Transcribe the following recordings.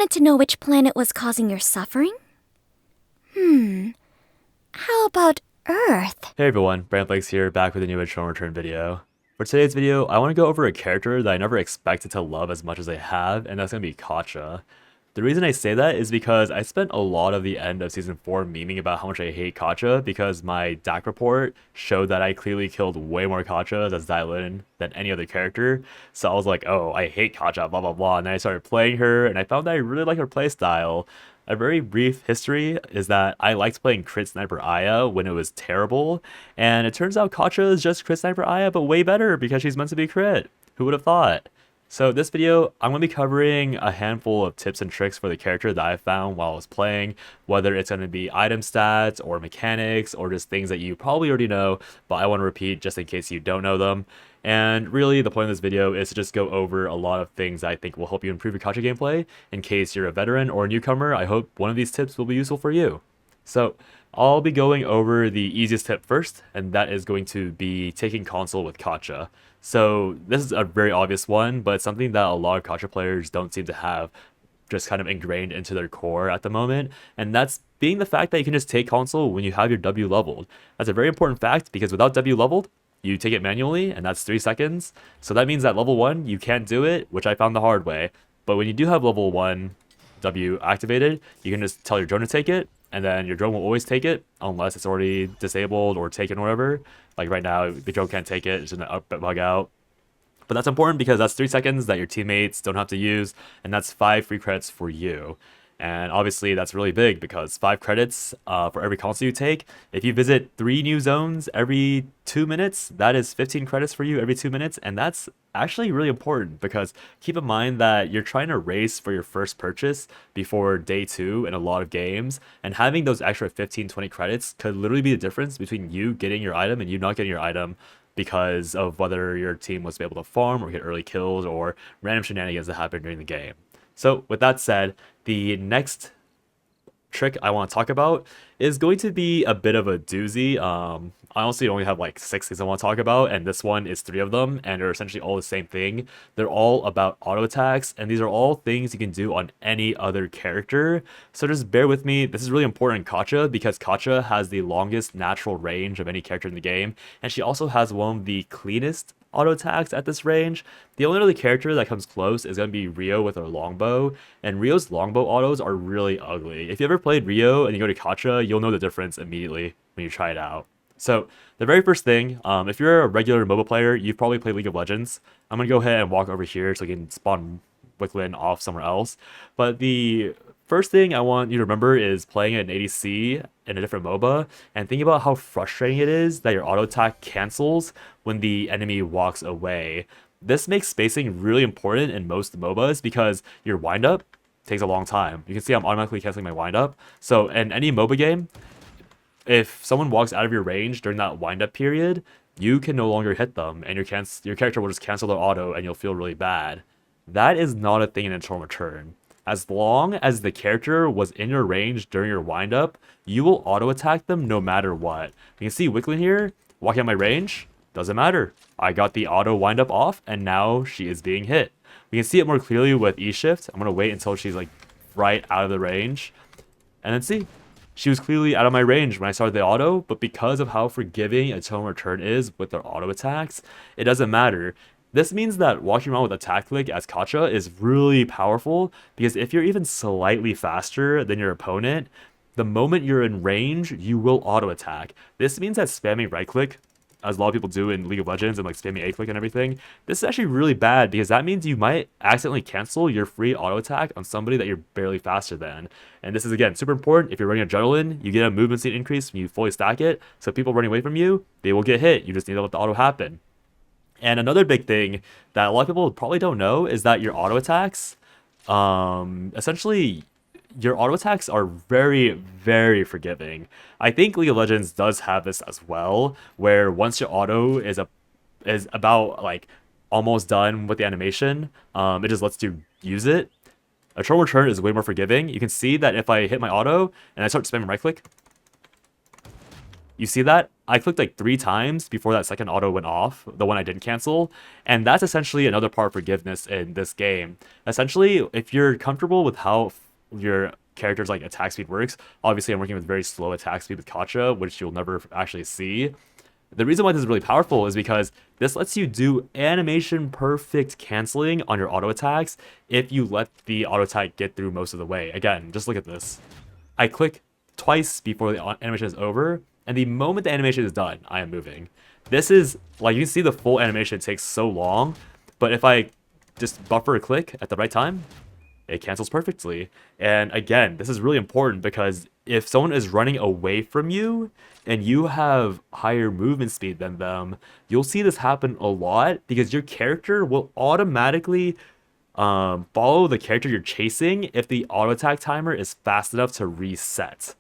want to know which planet was causing your suffering? How about Earth? Hey everyone, Brandflakes here, back with a new intro and return video. For today's video, I want to go over a character that I never expected to love as much as I have, and that's going to be Katja. The reason I say that is because I spent a lot of the end of Season 4 memeing about how much I hate Katja because my DAC report showed that I clearly killed way more Katjas as Dylan than any other character. So I was like, oh, I hate Katja, blah blah blah, and then I started playing her, and I found that I really like her playstyle. A very brief history is that I liked playing Crit Sniper Aya when it was terrible, and it turns out Katja is just Crit Sniper Aya, but way better because she's meant to be crit. Who would have thought? So this video, I'm going to be covering a handful of tips and tricks for the character that I found while I was playing, whether it's going to be item stats or mechanics or just things that you probably already know, but I want to repeat just in case you don't know them. And really, the point of this video is to just go over a lot of things that I think will help you improve your Katja gameplay. In case you're a veteran or a newcomer, I hope one of these tips will be useful for you. So I'll be going over the easiest tip first, and that is going to be taking console with Katja. So this is a very obvious one, but it's something that a lot of Katja players don't seem to have just kind of ingrained into their core at the moment, and that's being the fact that you can just take console when you have your W leveled. That's a very important fact because without W leveled, you take it manually, and that's 3 seconds. So that means that level 1, you can't do it, which I found the hard way. But when you do have level 1 W activated, you can just tell your drone to take it, and then your drone will always take it unless it's already disabled or taken or whatever. Like right now, the drone can't take it, it's gonna bug out. But that's important because that's 3 seconds that your teammates don't have to use, and that's 5 free credits for you. And obviously that's really big because 5 credits for every console you take. If you visit 3 new zones every 2 minutes, that is 15 credits for you every 2 minutes. And that's actually really important because keep in mind that you're trying to race for your first purchase before day 2 in a lot of games. And having those extra 15-20 credits could literally be the difference between you getting your item and you not getting your item because of whether your team was able to farm or get early kills or random shenanigans that happen during the game. So with that said, the next trick I want to talk about is going to be a bit of a doozy. I honestly only have like 6 things I want to talk about, and this one is 3 of them, and they're essentially all the same thing. They're all about auto attacks, and these are all things you can do on any other character. So just bear with me. This is really important in Katja because Katja has the longest natural range of any character in the game, and she also has one of the cleanest auto attacks at this range. The only other character that comes close is going to be Rio with her longbow, and Rio's longbow autos are really ugly. If you ever played Rio and you go to Katja, you'll know the difference immediately when you try it out. So the very first thing, if you're a regular MOBA player, you've probably played League of Legends. I'm going to go ahead and walk over here so I can spawn Wicklin off somewhere else. But the first thing I want you to remember is playing an ADC in a different MOBA and think about how frustrating it is that your auto attack cancels when the enemy walks away. This makes spacing really important in most MOBAs because your windup takes a long time. You can see I'm automatically canceling my windup. So in any MOBA game, if someone walks out of your range during that windup period, you can no longer hit them and your character will just cancel their auto and you'll feel really bad. That is not a thing in Internal Return. As long as the character was in your range during your windup, you will auto attack them no matter what. You can see Wicklin here, walking out my range, doesn't matter. I got the auto windup off and now she is being hit. We can see it more clearly with E-Shift. I'm going to wait until she's like right out of the range. And then see, she was clearly out of my range when I started the auto, but because of how forgiving Internal Return is with their auto attacks, it doesn't matter. This means that walking around with attack click as Katja is really powerful because if you're even slightly faster than your opponent, the moment you're in range, you will auto attack. This means that spamming right click, as a lot of people do in League of Legends and like spamming A click and everything, this is actually really bad because that means you might accidentally cancel your free auto attack on somebody that you're barely faster than. And this is again super important. If you're running Adrenaline, you get a movement speed increase when you fully stack it. So people running away from you, they will get hit. You just need to let the auto happen. And another big thing that a lot of people probably don't know is that your auto attacks, essentially, your auto attacks are very, very forgiving. I think League of Legends does have this as well, where once your auto is about like almost done with the animation, it just lets you use it. A Eternal Return is way more forgiving. You can see that if I hit my auto and I start spamming right click, You see that? I clicked like 3 times before that second auto went off, the one I didn't cancel. And that's essentially another part of forgiveness in this game. Essentially, if you're comfortable with how your character's like attack speed works, obviously I'm working with very slow attack speed with Katja, which you'll never actually see. The reason why this is really powerful is because this lets you do animation perfect canceling on your auto attacks if you let the auto attack get through most of the way. Again, just look at this. I click twice before the animation is over, and the moment the animation is done, I am moving. This is, like, you can see the full animation takes so long, but if I just buffer a click at the right time, it cancels perfectly. And again, this is really important because if someone is running away from you and you have higher movement speed than them, you'll see this happen a lot because your character will automatically follow the character you're chasing if the auto attack timer is fast enough to reset,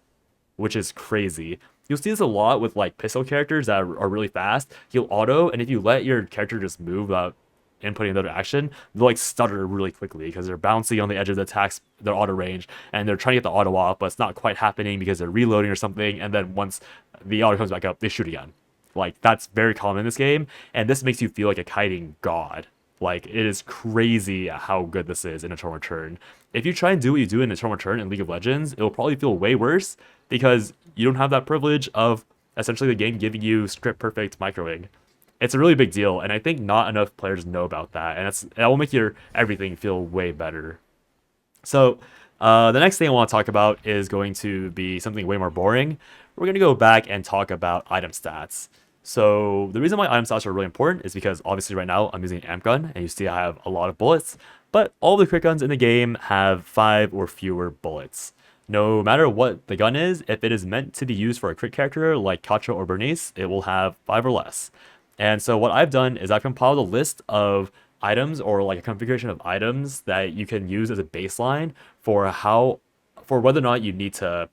which is crazy. You'll see this a lot with like pistol characters that are really fast. He'll auto, and if you let your character just move without inputting another action, they'll like stutter really quickly because they're bouncing on the edge of the attacks, their auto range, and they're trying to get the auto off, but it's not quite happening because they're reloading or something. And then once the auto comes back up, they shoot again. Like that's very common in this game, and this makes you feel like a kiting god. Like it is crazy how good this is in Eternal Return. If you try and do what you do in Eternal Return in League of Legends, it will probably feel way worse because you don't have that privilege of essentially the game giving you script perfect microing. It's a really big deal, and I think not enough players know about that, and that will make your everything feel way better. So the next thing I want to talk about is going to be something way more boring. We're going to go back and talk about item stats. So the reason why item stats are really important is because obviously right now I'm using an amp gun, and you see I have a lot of bullets, but all the crit guns in the game have 5 or fewer bullets. No matter what the gun is, if it is meant to be used for a crit character like Katja or Bernice, it will have 5 or less. And so what I've done is I've compiled a list of items or like a configuration of items that you can use as a baseline for whether or not you need to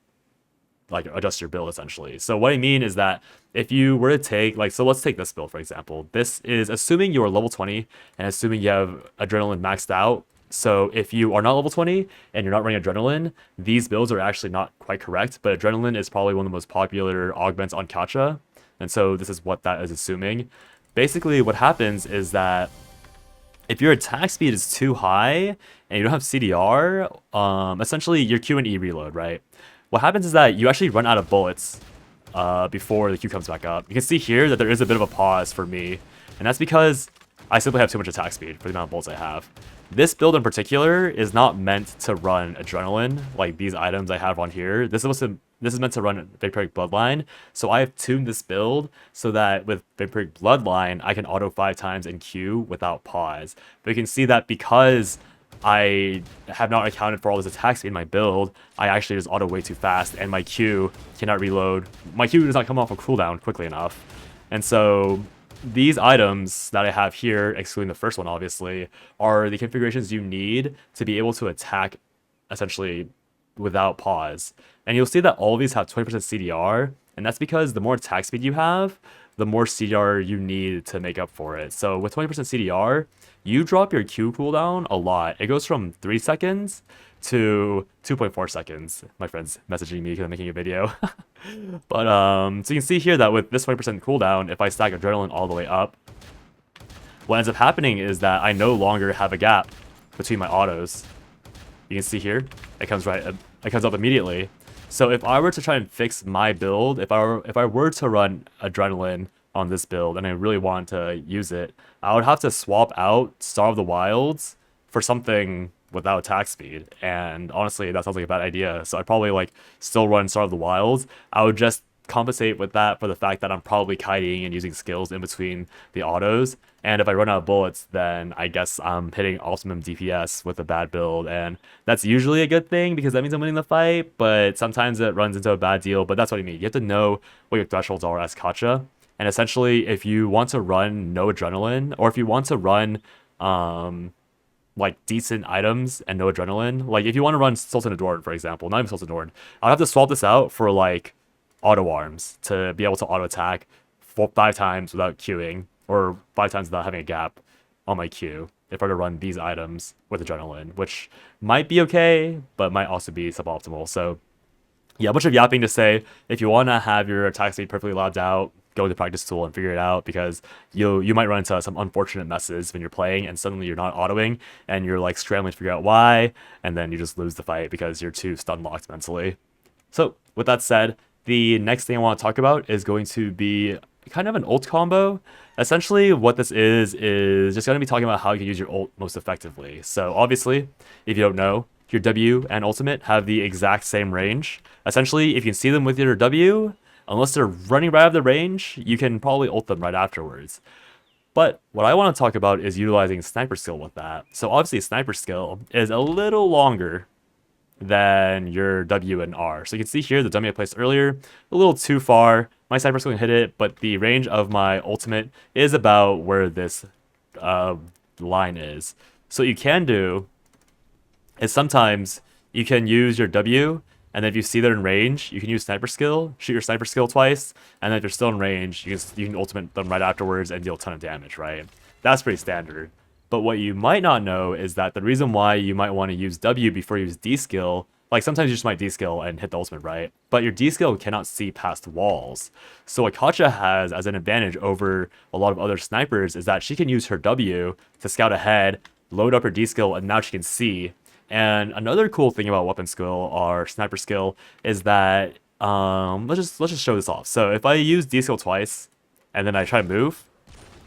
like adjust your build essentially. So what I mean is that if you were to take so let's take this build for example. This is assuming you are level 20 and assuming you have adrenaline maxed out. So if you are not level 20 and you're not running adrenaline, these builds are actually not quite correct, but adrenaline is probably one of the most popular augments on Katja. And so this is what that is assuming. Basically what happens is that if your attack speed is too high and you don't have CDR, essentially your Q and E reload, right? What happens is that you actually run out of bullets before the Q comes back up. You can see here that there is a bit of a pause for me, and that's because I simply have too much attack speed for the amount of bullets I have. This build in particular is not meant to run adrenaline like these items I have on here. This is meant to run Vampiric Bloodline, so I have tuned this build so that with Vampiric Bloodline, I can auto 5 times in Q without pause. But you can see that because I have not accounted for all this attack speed in my build, I actually just auto way too fast, and my Q cannot reload. My Q does not come off a cooldown quickly enough. And so these items that I have here, excluding the first one obviously, are the configurations you need to be able to attack essentially without pause. And you'll see that all of these have 20% CDR, and that's because the more attack speed you have, the more CDR you need to make up for it. So with 20% CDR, you drop your Q cooldown a lot. It goes from 3 seconds to 2.4 seconds. My friend's messaging me because I'm making a video. But so you can see here that with this 20% cooldown, if I stack adrenaline all the way up, what ends up happening is that I no longer have a gap between my autos. You can see here, it comes up immediately. So if I were to try and fix my build, if I were to run adrenaline on this build and I really want to use it, I would have to swap out Star of the Wilds for something without attack speed. And honestly, that sounds like a bad idea. So I'd probably still run Star of the Wilds. I would just compensate with that for the fact that I'm probably kiting and using skills in between the autos. And if I run out of bullets, then I guess I'm hitting optimum DPS with a bad build. And that's usually a good thing because that means I'm winning the fight, but sometimes it runs into a bad deal. But that's what I mean. You have to know what your thresholds are as Katja. And essentially, if you want to run no adrenaline, or if you want to run decent items and no adrenaline, like if you want to run Sultan Adored, for example, not even Sultan Adored, I'll have to swap this out for auto arms to be able to auto attack 5 times without queuing, or 5 times without having a gap on my queue if I were to run these items with adrenaline, which might be okay, but might also be suboptimal. So Yeah, a bunch of yapping to say if you want to have your attack speed perfectly lobbed out, go to the practice tool and figure it out because you might run into some unfortunate messes when you're playing and suddenly you're not autoing and you're like scrambling to figure out why, and then you just lose the fight because you're too stun locked mentally. So with that said, the next thing I want to talk about is going to be kind of an ult combo. Essentially, what this is just going to be talking about how you can use your ult most effectively. So obviously, if you don't know, your W and ultimate have the exact same range. Essentially, if you can see them with your W, unless they're running right out of the range, you can probably ult them right afterwards. But what I want to talk about is utilizing sniper skill with that. So obviously, sniper skill is a little longer than your W and R. So you can see here the W I placed earlier, a little too far. My sniper's going to hit it, but the range of my ultimate is about where this line is. So what you can do is sometimes you can use your W, and then if you see they're in range, you can use sniper skill, shoot your sniper skill twice, and then if they're still in range, you can ultimate them right afterwards and deal a ton of damage, right? That's pretty standard. But what you might not know is that the reason why you might want to use W before you use D skill, like sometimes you just might D skill and hit the ultimate, right? But your D skill cannot see past walls. So what Katja has as an advantage over a lot of other snipers is that she can use her W to scout ahead, load up her D skill, and now she can see. And another cool thing about weapon skill or sniper skill is that let's just show this off. So if I use D skill twice and then I try to move,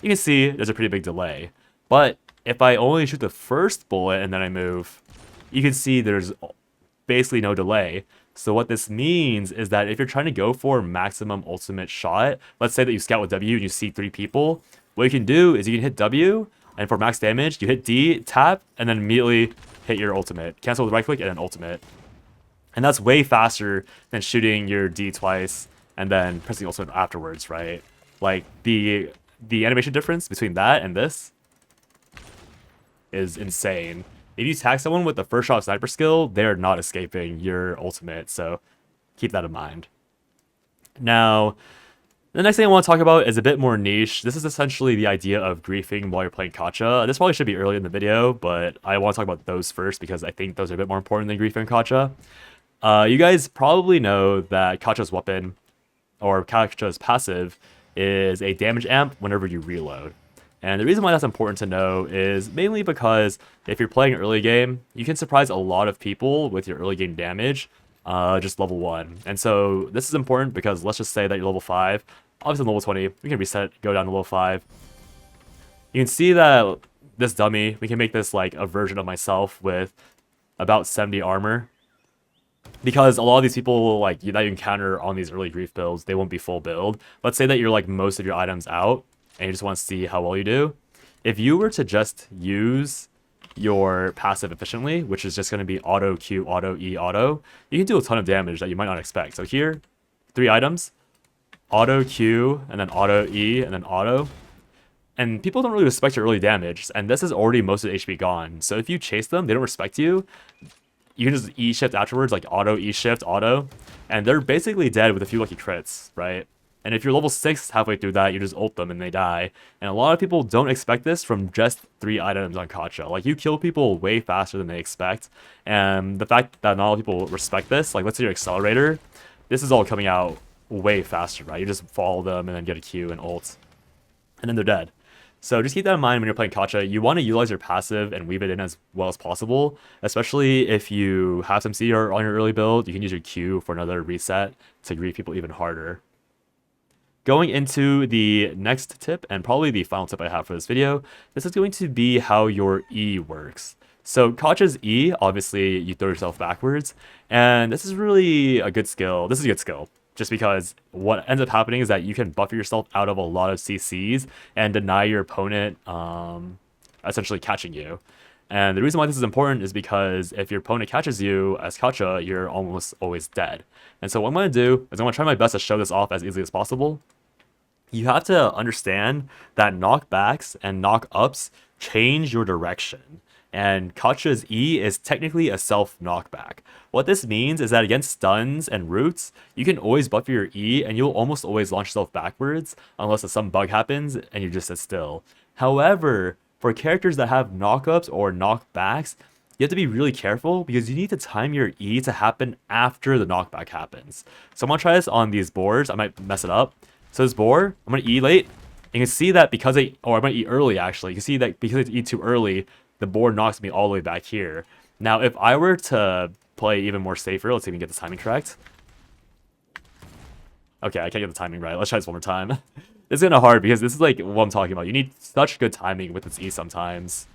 you can see there's a pretty big delay. But if I only shoot the first bullet and then I move, you can see there's basically no delay. So what this means is that if you're trying to go for maximum ultimate shot, let's say that you scout with W and you see 3 people, what you can do is you can hit W, and for max damage, you hit D, tap, and then immediately hit your ultimate. Cancel with right click and then ultimate. And that's way faster than shooting your D twice and then pressing ultimate afterwards, right? Like the animation difference between that and this is insane. If you tag someone with the first shot sniper skill, they're not escaping your ultimate, so keep that in mind. Now, the next thing I want to talk about is a bit more niche. This is essentially the idea of griefing while you're playing Katja. This probably should be early in the video, but I want to talk about those first because I think those are a bit more important than griefing Katja. You guys probably know that Katja's weapon, or Katja's passive, is a damage amp whenever you reload. And the reason why that's important to know is mainly because if you're playing early game, you can surprise a lot of people with your early game damage, just level 1. And so this is important because let's just say that you're level 5. Obviously level 20, we can reset, go down to level 5. You can see that this dummy, we can make this like a version of myself with about 70 armor. Because a lot of these people like that you encounter on these early grief builds, they won't be full build. Let's say that you're like most of your items out, and you just want to see how well you do. If you were to just use your passive efficiently, which is just going to be auto Q, auto E, auto, you can do a ton of damage that you might not expect. So here, 3 items, auto Q, and then auto E, and then auto. And people don't really respect your early damage, and this is already most of the HP gone. So if you chase them, they don't respect you. You can just E shift afterwards, like auto, E shift, auto, and they're basically dead with a few lucky crits, right? And if you're level 6 halfway through that, you just ult them and they die. And a lot of people don't expect this from just 3 items on Katja. Like, you kill people way faster than they expect. And the fact that not a lot of people respect this, like, let's say your accelerator, this is all coming out way faster, right? You just follow them and then get a Q and ult. And then they're dead. So just keep that in mind when you're playing Katja. You want to utilize your passive and weave it in as well as possible, especially if you have some CR on your early build. You can use your Q for another reset to grief people even harder. Going into the next tip, and probably the final tip I have for this video, this is going to be how your E works. So Katja's E, obviously you throw yourself backwards, and this is really a good skill. This is a good skill, just because what ends up happening is that you can buffer yourself out of a lot of CCs and deny your opponent essentially catching you. And the reason why this is important is because if your opponent catches you as Katja, you're almost always dead. And so what I'm going to do is I'm going to try my best to show this off as easily as possible. You have to understand that knockbacks and knockups change your direction. And Katja's E is technically a self-knockback. What this means is that against stuns and roots, you can always buffer your E and you'll almost always launch yourself backwards unless some bug happens and you just sit still. However, for characters that have knockups or knockbacks, you have to be really careful because you need to time your E to happen after the knockback happens. So I'm gonna try this on these boards. I might mess it up. So this board, I'm gonna E late. And you can see that because I'm gonna E early actually. You can see that because I E too early, the board knocks me all the way back here. Now, if I were to play even more safer, let's see if we can get the timing correct. Okay, I can't get the timing right. Let's try this one more time. It's kind of hard because this is like what I'm talking about. You need such good timing with this E sometimes.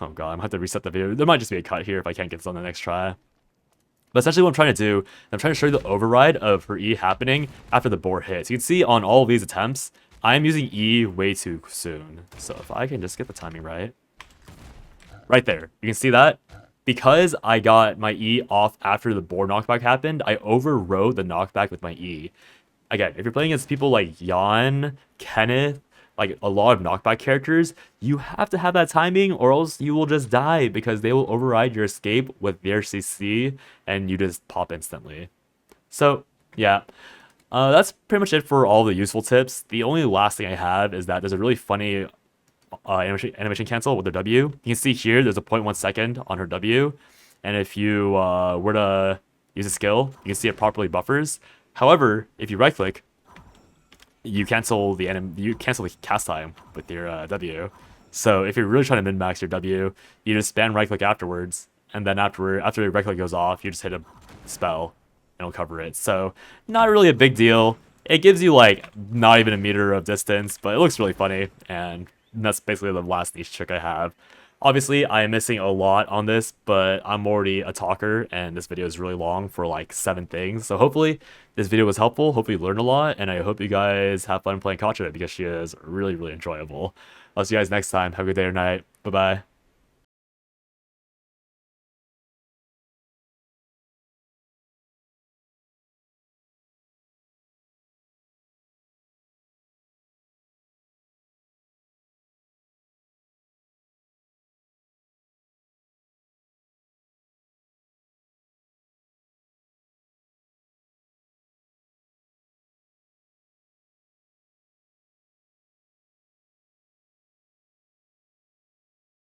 Oh god, I'm gonna have to reset the video. There might just be a cut here if I can't get this on the next try. But essentially what I'm trying to do, I'm trying to show you the override of her E happening after the board hits. You can see on all of these attempts, I'm using E way too soon. So if I can just get the timing right. Right there. You can see that? Because I got my E off after the board knockback happened, I overrode the knockback with my E. Again, if you're playing against people like Jan, Kenneth, like a lot of knockback characters, you have to have that timing or else you will just die because they will override your escape with their CC and you just pop instantly. So, yeah. That's pretty much it for all the useful tips. The only last thing I have is that there's a really funny animation cancel with their W. You can see here there's a 0.1 second on her W. And if you were to use a skill, you can see it properly buffers. However, if you right click, you cancel the cast time with your W. So if you're really trying to min-max your W, you just spam right click afterwards, and then after your right click goes off, you just hit a spell and it'll cover it. So not really a big deal. It gives you like not even a meter of distance, but it looks really funny, and that's basically the last niche trick I have. Obviously, I am missing a lot on this, but I'm already a talker, and this video is really long for like 7 things. So hopefully this video was helpful. Hopefully you learned a lot, and I hope you guys have fun playing Katja because she is really, really enjoyable. I'll see you guys next time. Have a good day or night. Bye-bye.